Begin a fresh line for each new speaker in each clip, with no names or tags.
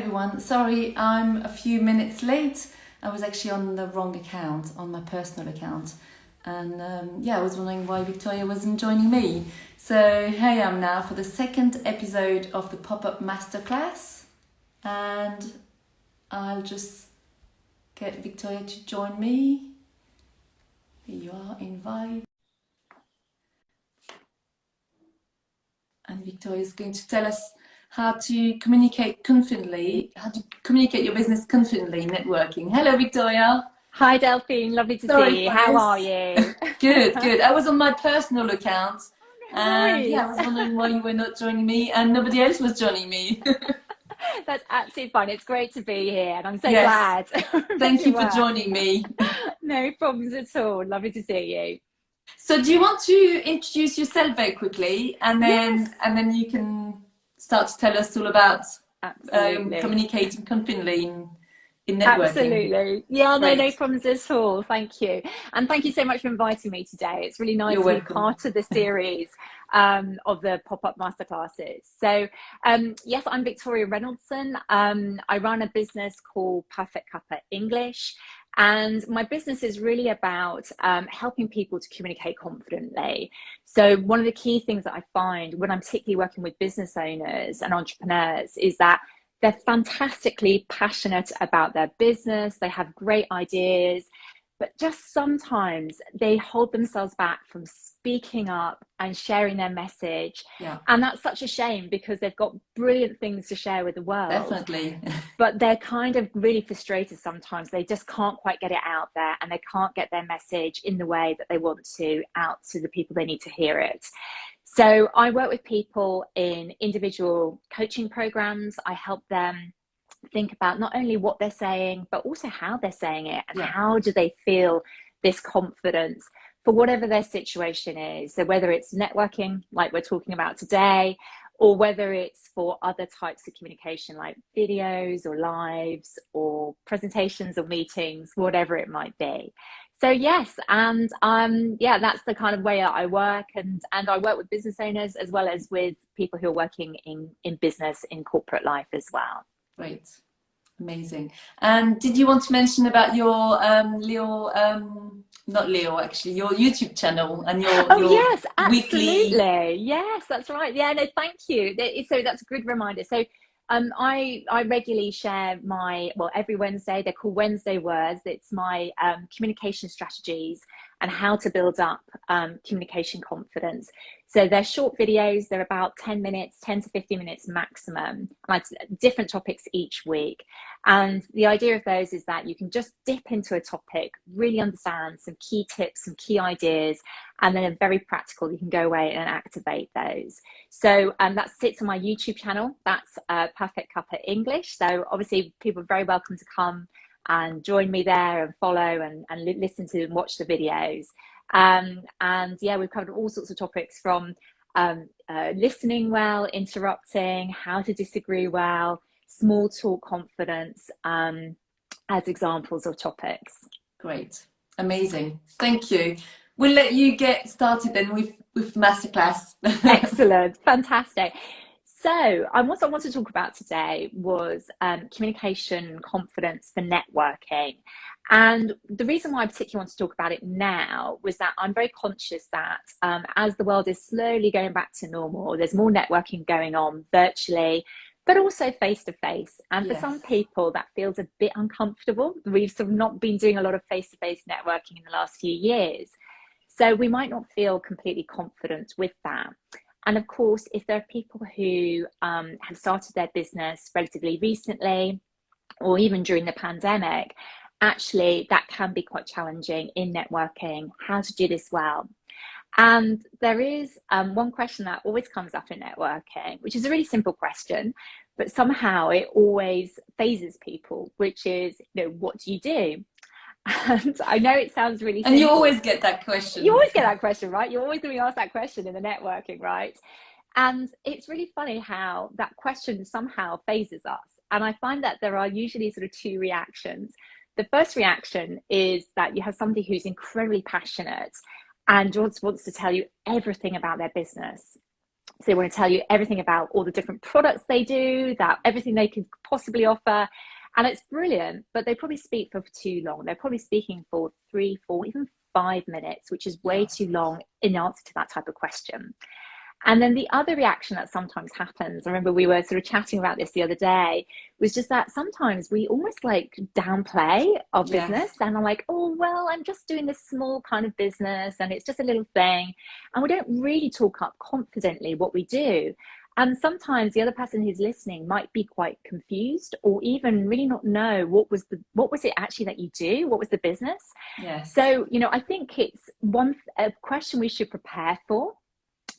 everyone. Sorry, I'm a few minutes late. I was actually on the wrong account, on my personal account. And I was wondering why Victoria wasn't joining me. So here I am now for the second episode of the Pop-up Masterclass. And I'll just get Victoria to join me. Here you are, invite. And Victoria is going to tell us how to communicate confidently, how to communicate your business confidently, networking. Hello, Victoria.
Hi, Delphine. Lovely to
Sorry
see you.
for
How
this.
are you?
Good. I was on my personal account, and
Nice.
I was wondering why you were not joining me, and nobody else was joining me.
That's absolutely fine. It's great to be here, and I'm so
Yes.
glad that
Thank
you
you for
were.
joining me.
No problems at all. Lovely to see you.
So, do you want to introduce yourself very quickly, and
Yes,
then you can start to tell us all about
absolutely.
communicating confidently in networking?
Absolutely. Yeah, no
Great.
problems at all. Thank you. And thank you so much for inviting me today. It's really nice
You're
to be
welcome.
part of the series of the pop-up masterclasses. So, yes, I'm Victoria Rennoldson. I run a business called Perfect Cuppa English. And my business is really about helping people to communicate confidently. So one of the key things that I find when I'm particularly working with business owners and entrepreneurs is that they're fantastically passionate about their business. They have great ideas, but just sometimes they hold themselves back from speaking up and sharing their message.
Yeah,
And that's such a shame because they've got brilliant things to share with the world,
definitely.
but they're kind of really frustrated sometimes. They just can't quite get it out there and they can't get their message in the way that they want to out to the people they need to hear it. So I work with people in individual coaching programs. I help them think about not only what they're saying, but also how they're saying it and
Yeah.
how do they feel this confidence for whatever their situation is. So whether it's networking, like we're talking about today, or whether it's for other types of communication like videos or lives or presentations or meetings, whatever it might be. So yes, and that's the kind of way that I work, and I work with business owners as well as with people who are working in business in corporate life as well.
Great. Amazing. And did you want to mention about your not Leo actually, your YouTube channel and
Oh
your
yes,
weekly.
absolutely. Yes, that's right. Yeah, no, thank you. So that's a good reminder. So I regularly share my, well, every Wednesday, they're called Wednesday Words. It's my communication strategies and how to build up communication confidence. So they're short videos. They're about 10 minutes, 10 to 15 minutes maximum, like different topics each week. And the idea of those is that you can just dip into a topic, really understand some key tips, some key ideas, and then are very practical. You can go away and activate those. So that sits on my YouTube channel. That's Perfect Cuppa English. So obviously people are very welcome to come and join me there and follow and listen to and watch the videos. And yeah, we've covered all sorts of topics from listening well, interrupting, how to disagree well, small talk confidence, as examples of topics.
Great. Amazing. Thank you. We'll let you get started then with masterclass.
Excellent, fantastic. So, what I want to talk about today was communication confidence for networking. And the reason why I particularly want to talk about it now was that I'm very conscious that as the world is slowly going back to normal, there's more networking going on virtually, but also face to face. And for
Yes.
some people, that feels a bit uncomfortable. We've sort of not been doing a lot of face to face networking in the last few years. So we might not feel completely confident with that. And of course, if there are people who have started their business relatively recently, or even during the pandemic, actually that can be quite challenging in networking, how to do this well. And there is one question that always comes up in networking, which is a really simple question, but somehow it always phases people, which is, what do you do? And I know it sounds really
And you
simple.
always get that
You
question.
always get that question, right? You're always going to be asked that question in the networking, right? And it's really funny how that question somehow phases us. And I find that there are usually sort of two reactions. The first reaction is that you have somebody who's incredibly passionate and just wants to tell you everything about their business. So they want to tell you everything about all the different products they do, that everything they could possibly offer. And it's brilliant, but they probably speak for too long. They're probably speaking for 3, 4, even 5 minutes, which is way too long in answer to that type of question. And then the other reaction that sometimes happens, I remember we were sort of chatting about this the other day, was just that sometimes we almost like downplay our business. And I'm like, oh, well, I'm just doing this small kind of business and it's just a little thing. And we don't really talk up confidently what we do. And sometimes the other person who's listening might be quite confused or even really not know what was it actually that you do? What was the business? So, I think it's a question we should prepare for.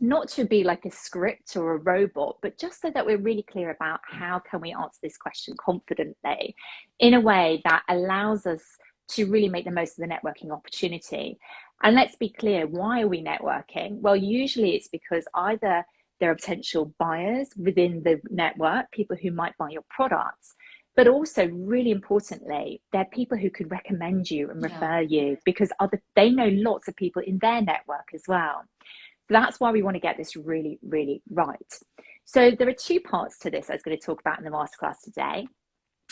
Not to be like a script or a robot, but just so that we're really clear about how can we answer this question confidently in a way that allows us to really make the most of the networking opportunity. And let's be clear, why are we networking? Well, usually it's because either there are potential buyers within the network, people who might buy your products, but also really importantly, they're people who could recommend you and refer you because they know lots of people in their network as well. That's why we want to get this really, really right. So there are 2 parts to this I was going to talk about in the masterclass today.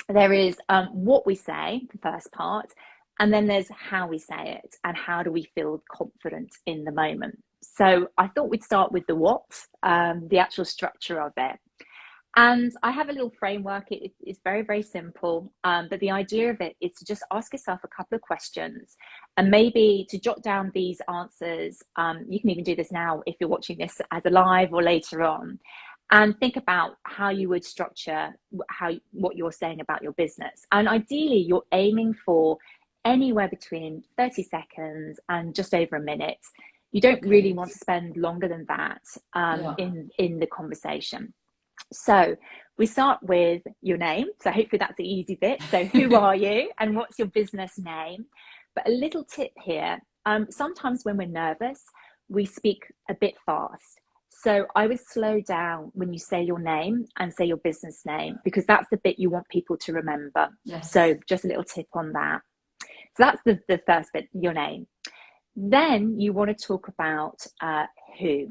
There is what we say, the first part, and then there's how we say it and how do we feel confident in the moment. So I thought we'd start with the what, the actual structure of it. And I have a little framework. It's very, very simple. But the idea of it is to just ask yourself a couple of questions and maybe to jot down these answers. You can even do this now if you're watching this as a live or later on. And think about how you would structure what you're saying about your business. And ideally, you're aiming for anywhere between 30 seconds and just over a minute. You don't really want to spend longer than that in the conversation. So we start with your name. So hopefully that's the easy bit. So who are you and what's your business name? But a little tip here, sometimes when we're nervous, we speak a bit fast. So I would slow down when you say your name and say your business name, because that's the bit you want people to remember. So just a little tip on that. So that's the first bit, your name. Then you want to talk about who.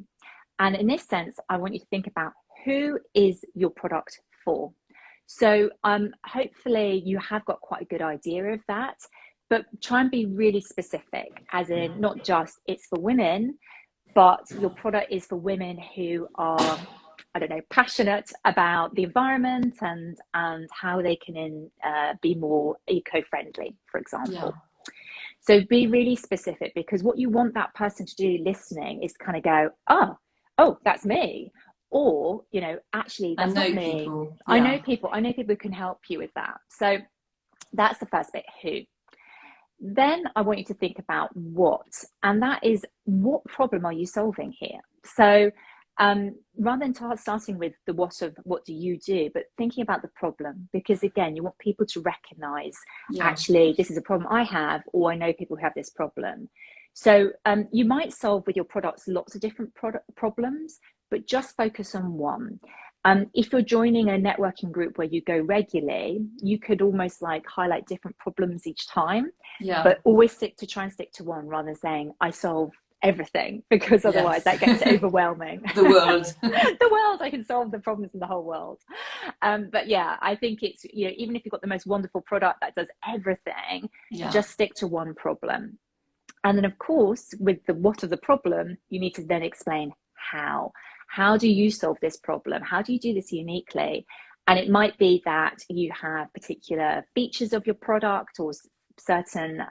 And in this sense, I want you to think about who is your product for. So hopefully you have got quite a good idea of that, but try and be really specific, as in not just it's for women, but your product is for women who are, passionate about the environment and how they can be more eco-friendly, for example. So be really specific, because what you want that person to do listening is kind of go, oh, that's me. Or, actually, that's not me. I know people who can help you with that. So that's the first bit, who. Then I want you to think about what, and that is, what problem are you solving here? So rather than starting with the what of what do you do, but thinking about the problem, because again, you want people to recognize, actually, this is a problem I have, or I know people who have this problem. So you might solve with your products lots of different problems, but just focus on one. If you're joining a networking group where you go regularly, you could almost like highlight different problems each time, but always try and stick to one rather than saying, I solve everything, because otherwise that gets overwhelming.
The world.
The world, I can solve the problems in the whole world. But yeah, I think it's, even if you've got the most wonderful product that does everything, just stick to one problem. And then of course, with the what of the problem, you need to then explain how. How do you solve this problem? How do you do this uniquely? And it might be that you have particular features of your product or certain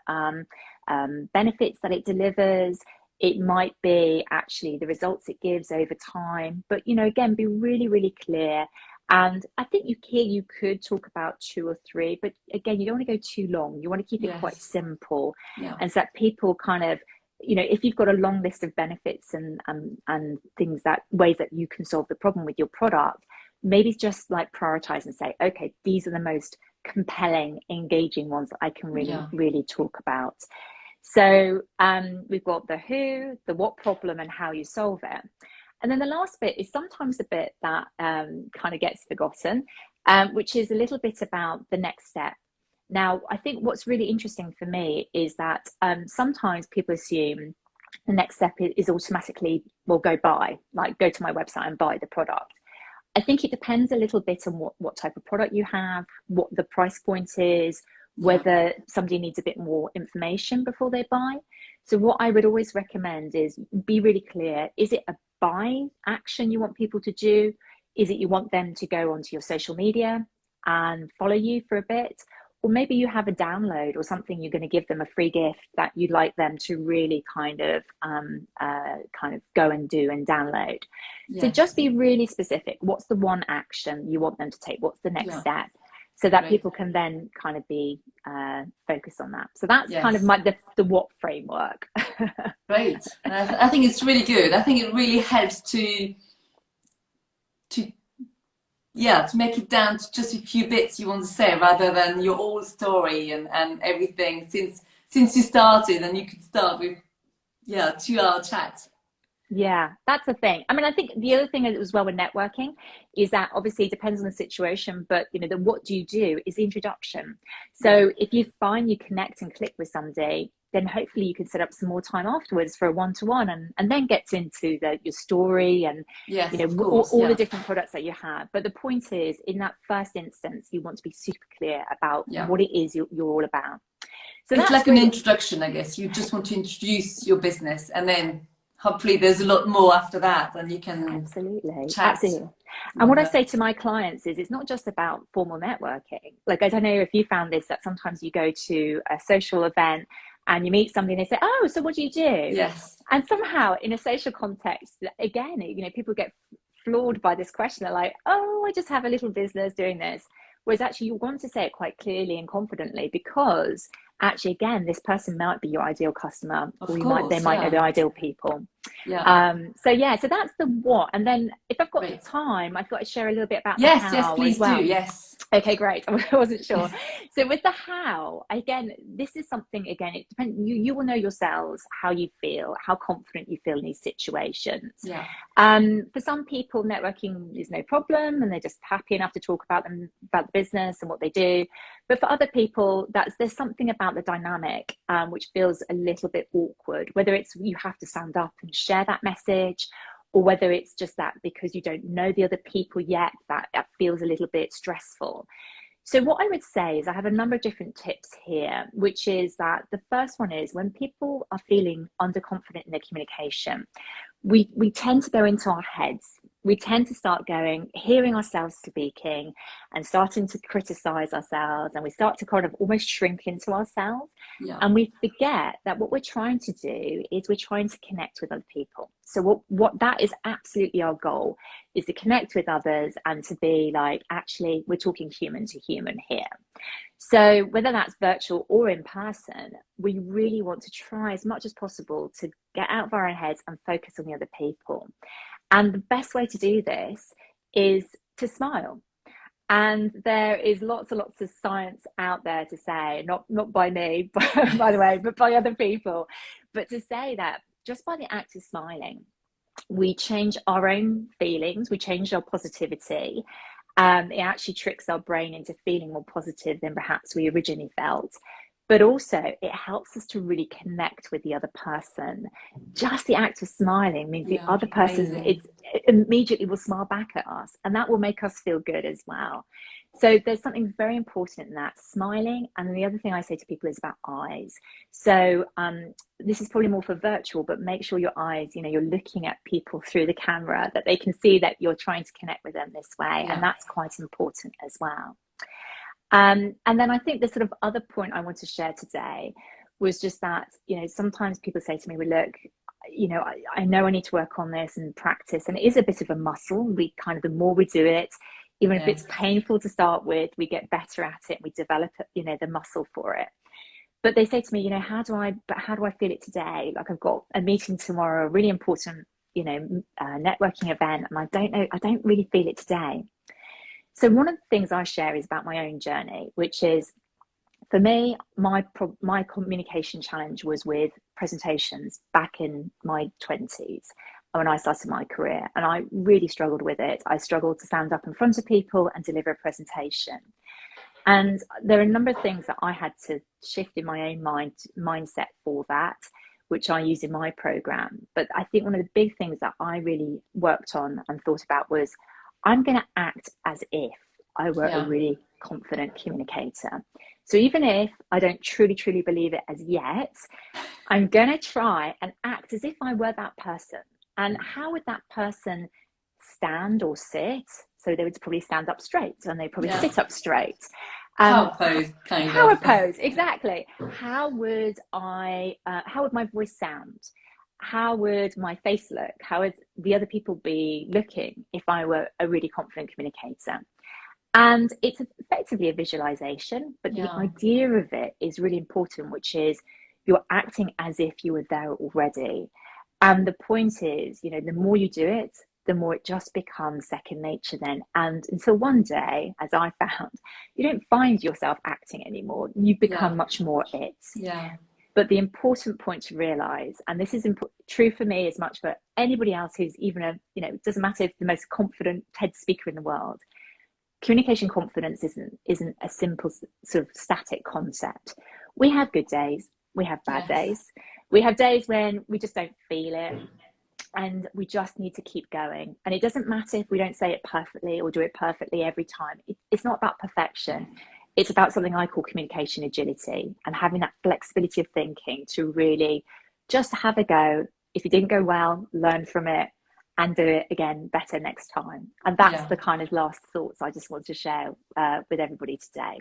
benefits that it delivers. It might be actually the results it gives over time. But, again, be really, really clear. And I think you could talk about 2 or 3, but again, you don't want to go too long. You want to keep it quite simple. And so that people kind of, if you've got a long list of benefits and things, ways that you can solve the problem with your product, maybe just like prioritize and say, okay, these are the most compelling, engaging ones that I can really talk about. So we've got the who, the what problem, and how you solve it. And then the last bit is sometimes the bit that kind of gets forgotten, which is a little bit about the next step. Now, I think what's really interesting for me is that sometimes people assume the next step is automatically, well, go to my website and buy the product. I think it depends a little bit on what type of product you have, what the price point is, whether somebody needs a bit more information before they buy. So what I would always recommend is be really clear. Is it a buy action you want people to do? Is it you want them to go onto your social media and follow you for a bit? Or maybe you have a download or something you're going to give them a free gift that you'd like them to really kind of go and do and download. Yes. So just be really specific. What's the one action you want them to take? What's the next step? So that people can then kind of be focused on that. So that's kind of the what framework.
Great. I think it's really good. I think it really helps to make it down to just a few bits you want to say, rather than your whole story and everything since you started. And you could start with 2-hour chat.
Yeah, that's the thing. I mean, I think the other thing as well with networking is that obviously it depends on the situation, but the what do you do is the introduction. So if you find you connect and click with somebody, then hopefully you can set up some more time afterwards for a one-to-one and then get into your story and all the different products that you have. But the point is, in that first instance, you want to be super clear about what it is you're all about. So
it's like an introduction, I guess. You just want to introduce your business, and then hopefully there's a lot more after that, and you can chat.
Absolutely. And what I say to my clients is, it's not just about formal networking. Like, I don't know if you found this, that sometimes you go to a social event and you meet somebody and they say, oh, so what do you do?
Yes.
And somehow in a social context, again, people get floored by this question. They're like, oh, I just have a little business doing this. Whereas actually you want to say it quite clearly and confidently, because actually, again, this person might be your ideal customer, or they might know the ideal people. So that's the what. And then if I've got time, I've got to share a little bit about the how.
Yes, please do. Yes.
Okay, great. I wasn't sure. So with the how, again, this is something, again, it depends. You will know yourselves, how you feel, how confident you feel in these situations.
Yeah.
For some people, networking is no problem and they're just happy enough to talk about the business and what they do. But for other people, there's something about the dynamic which feels a little bit awkward, whether it's you have to stand up and share that message, or whether it's just that because you don't know the other people yet, that feels a little bit stressful. So what I would say is I have a number of different tips here, which is that the first one is, when people are feeling underconfident in their communication, we tend to go into our heads. We tend to start hearing ourselves speaking and starting to criticize ourselves, and we start to kind of almost shrink into ourselves. Yeah. And we forget that what we're trying to do is we're trying to connect with other people. So what that is absolutely our goal, is to connect with others and to be like, actually, we're talking human to human here. So whether that's virtual or in person, we really want to try as much as possible to get out of our own heads and focus on the other people. And the best way to do this is to smile. And there is lots and lots of science out there to say, not by me, by the way, but by other people, but to say that just by the act of smiling, we change our own feelings, we change our positivity. It actually tricks our brain into feeling more positive than perhaps we originally felt. But also it helps us to really connect with the other person. Just the act of smiling means the other person immediately will smile back at us, and that will make us feel good as well. So there's something very important in that, smiling. And the other thing I say to people is about eyes. So this is probably more for virtual, but make sure your eyes, you're looking at people through the camera, that they can see that you're trying to connect with them this way. Yeah. And that's quite important as well. And then I think the sort of other point I want to share today was just that, sometimes people say to me, well, look, I know I need to work on this and practice. And it is a bit of a muscle. The more we do it, even if it's painful to start with, we get better at it. We develop, the muscle for it. But they say to me, how do I feel it today? Like, I've got a meeting tomorrow, a really important, networking event, and I don't really feel it today. So one of the things I share is about my own journey, which is, for me, my communication challenge was with presentations back in my 20s when I started my career, and I really struggled with it. I struggled to stand up in front of people and deliver a presentation. And there are a number of things that I had to shift in my own mindset for that, which I use in my program. But I think one of the big things that I really worked on and thought about was, I'm going to act as if I were a really confident communicator. So even if I don't truly believe it as yet, I'm going to try and act as if I were that person. And how would that person stand or sit? So they would probably stand up straight, and they probably sit up straight.
Power pose, kind of.
Power pose, exactly. How would my voice sound? How would my face look? How would the other people be looking if I were a really confident communicator? And it's effectively a visualization, but the idea of it is really important, which is you're acting as if you were there already. And the point is, you know, the more you do it, the more it just becomes second nature then. And until one day, as I found, you don't find yourself acting anymore. You become much more it.
Yeah.
But the important point to realize, and this is true for me as much for anybody else who's even it doesn't matter if the most confident TED speaker in the world, communication confidence isn't a simple sort of static concept. We have good days. We have bad days. We have days when we just don't feel it. And we just need to keep going. And it doesn't matter if we don't say it perfectly or do it perfectly every time. It's not about perfection. It's about something I call communication agility, and having that flexibility of thinking to really just have a go. If you didn't go well, learn from it and do it again better next time. And that's the kind of last thoughts I just want to share with everybody today.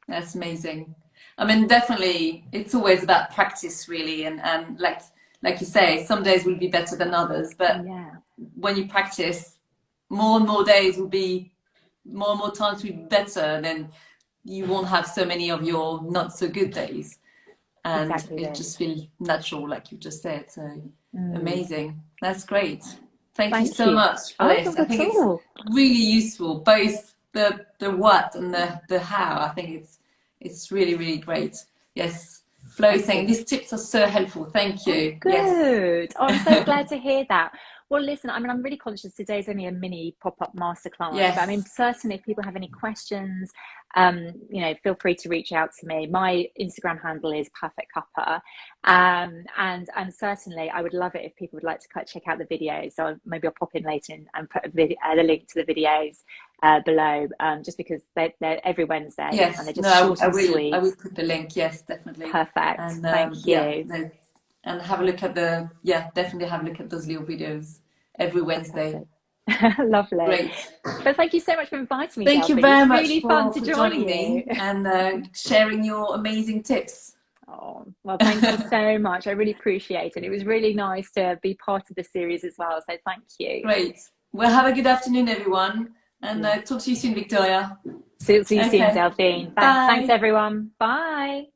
That's amazing. I mean, definitely, it's always about practice, really. And like you say, some days will be better than others. But when you practice, more and more days will be, more and more times will be better. Then you won't have so many of your not so good days. And it just feels natural, like you just said. So amazing. That's great. Thank you so much for this. I think it's really useful, both the what and the how. I think it's really great. Yes. Flo is saying these tips are so helpful. Thank you.
Good. Yes. Oh, I'm so glad to hear that. Well, listen, I mean, I'm really conscious today's only a mini pop-up masterclass.
Yes.
But I mean, certainly if people have any questions, feel free to reach out to me. My Instagram handle is Perfect Cuppa. And certainly I would love it if people would like to check out the videos. So maybe I'll pop in later and put a link to the videos below, just because they're every Wednesday.
Yes.
And they're just short and sweet.
I will put the link. Yes, definitely.
Perfect. And, thank you.
Yeah, and have a look at definitely have a look at those little videos every Wednesday.
Lovely.
Great.
But thank you so much for inviting me.
Thank you very much
really
for joining me and sharing your amazing tips.
Oh, well, thank you so much. I really appreciate it. It was really nice to be part of the series as well. So thank you.
Great. Well, have a good afternoon, everyone. And talk to you soon, Victoria.
See you soon, Delphine.
Bye.
Thanks, everyone. Bye.